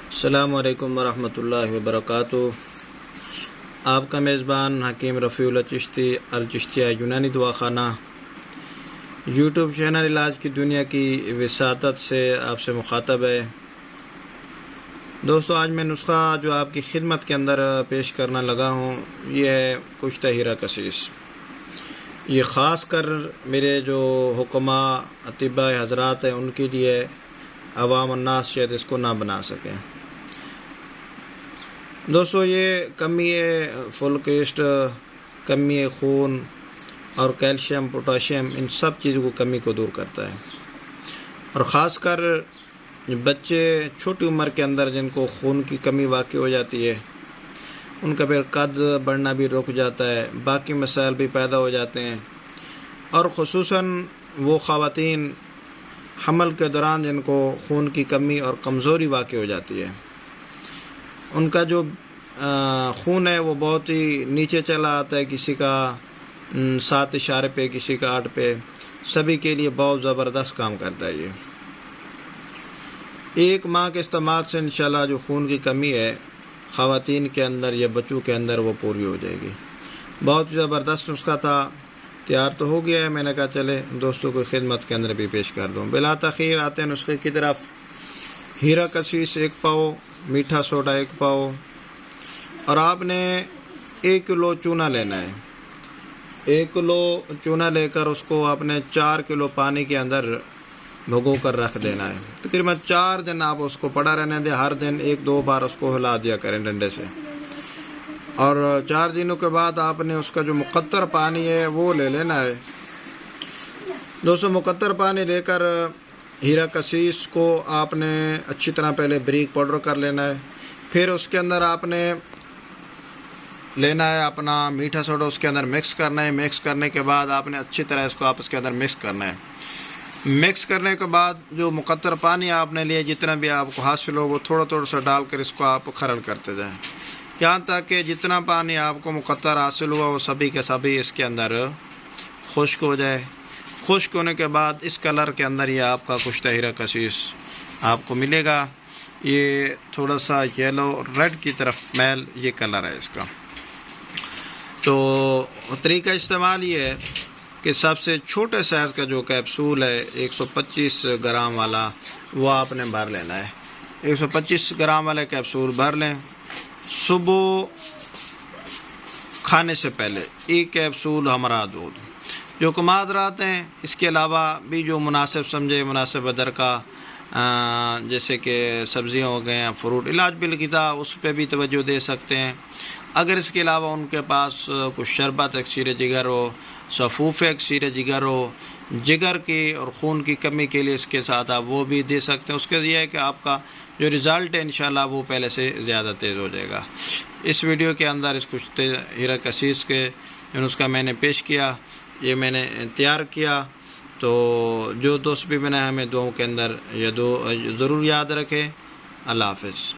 السلام علیکم ورحمۃ اللہ وبرکاتہ۔ آپ کا میزبان حکیم رفیع اللہ چشتی الچشتیہ یونانی دواخانہ یوٹیوب چینل علاج کی دنیا کی وساطت سے آپ سے مخاطب ہے۔ دوستو، آج میں نسخہ جو آپ کی خدمت کے اندر پیش کرنا لگا ہوں یہ ہے کشتہ ہیرا کشیش۔ یہ خاص کر میرے جو حکماء اطباء حضرات ہیں ان کے لیے، عوام الناس شاید اس کو نہ بنا سکیں۔ دوستو، یہ کمی فولکسٹ، کمی خون اور کیلشیم، پوٹاشیم، ان سب چیزوں کو کمی کو دور کرتا ہے، اور خاص کر بچے چھوٹی عمر کے اندر جن کو خون کی کمی واقع ہو جاتی ہے، ان کا پھر قد بڑھنا بھی رک جاتا ہے، باقی مسائل بھی پیدا ہو جاتے ہیں، اور خصوصاً وہ خواتین حمل کے دوران جن کو خون کی کمی اور کمزوری واقع ہو جاتی ہے، ان کا جو خون ہے وہ بہت ہی نیچے چلا آتا ہے، کسی کا 7 اشارے پہ، کسی کا 8 پہ، سبھی کے لیے بہت زبردست کام کرتا ہے۔ یہ ایک ماہ کے استعمال سے انشاءاللہ جو خون کی کمی ہے خواتین کے اندر یا بچوں کے اندر وہ پوری ہو جائے گی۔ بہت زبردست نسخہ تھا، تیار تو ہو گیا ہے، میں نے کہا چلے دوستوں کو خدمت کے اندر بھی پیش کر دوں۔ بلا تاخیر آتے ہیں نسخے کی طرف۔ ہیرا کشیش 1 پاؤ، میٹھا سوڈا 1 پاؤ، اور آپ نے 1 کلو چونا لینا ہے۔ 1 کلو چونا لے کر اس کو آپ نے 4 کلو پانی کے اندر بھگو کر رکھ دینا ہے۔ تقریباً 4 دن آپ اس کو پڑا رہنے دیں، ہر دن 1-2 بار اس کو ہلا دیا کریں ڈنڈے سے، اور 4 دنوں کے بعد آپ نے اس کا جو مقطر پانی ہے وہ لے لینا ہے۔ دوستو، مقطر پانی لے کر ہیرا کشیش کو آپ نے اچھی طرح پہلے بریک پاؤڈر کر لینا ہے، پھر اس کے اندر آپ نے لینا ہے اپنا میٹھا سوڈا، اس کے اندر مکس کرنا ہے۔ مکس کرنے کے بعد آپ نے اچھی طرح اس کو آپس کے اندر مکس کرنا ہے۔ مکس کرنے کے بعد جو مقطر پانی آپ نے لیا، جتنا بھی آپ کو حاصل ہو، وہ تھوڑا تھوڑا سا ڈال کر اس کو آپ کھرل کرتے جائیں، یہاں تک کہ جتنا پانی آپ کو مقطر حاصل ہوا وہ سبھی کے سبھی اس کے اندر خشک ہو جائے۔ خشک ہونے کے بعد اس کلر کے اندر یہ آپ کا کشتہ ہیرا کشیش آپ کو ملے گا۔ یہ تھوڑا سا یلو ریڈ کی طرف میل یہ کلر ہے اس کا۔ تو طریقہ استعمال یہ ہے کہ سب سے چھوٹے سائز کا جو کیپسول ہے 125 گرام والا، وہ آپ نے بھر لینا ہے۔ 125 گرام والے کیپسول بھر لیں۔ صبح کھانے سے پہلے 1 کیپسول ہمارا دودھ، جو کہ معذرات ہیں، اس کے علاوہ بھی جو مناسب سمجھے، مناسب ادر کا، جیسے کہ سبزیاں ہو گئے ہیں، فروٹ، علاج بالغذا، اس پہ بھی توجہ دے سکتے ہیں۔ اگر اس کے علاوہ ان کے پاس کچھ شربت اکسیر جگر ہو، صفوف اکسیر جگر ہو، جگر کی اور خون کی کمی کے لیے اس کے ساتھ آپ وہ بھی دے سکتے ہیں۔ اس کے یہ ہے کہ آپ کا جو رزلٹ ہے انشاءاللہ وہ پہلے سے زیادہ تیز ہو جائے گا۔ اس ویڈیو کے اندر اس کشتہ ہیرا کشیش کے جو نسخہ میں نے پیش کیا، یہ میں نے تیار کیا، تو جو دوست بھی بنا ہمیں دعاؤں کے اندر یہ ضرور یاد رکھیں۔ اللہ حافظ۔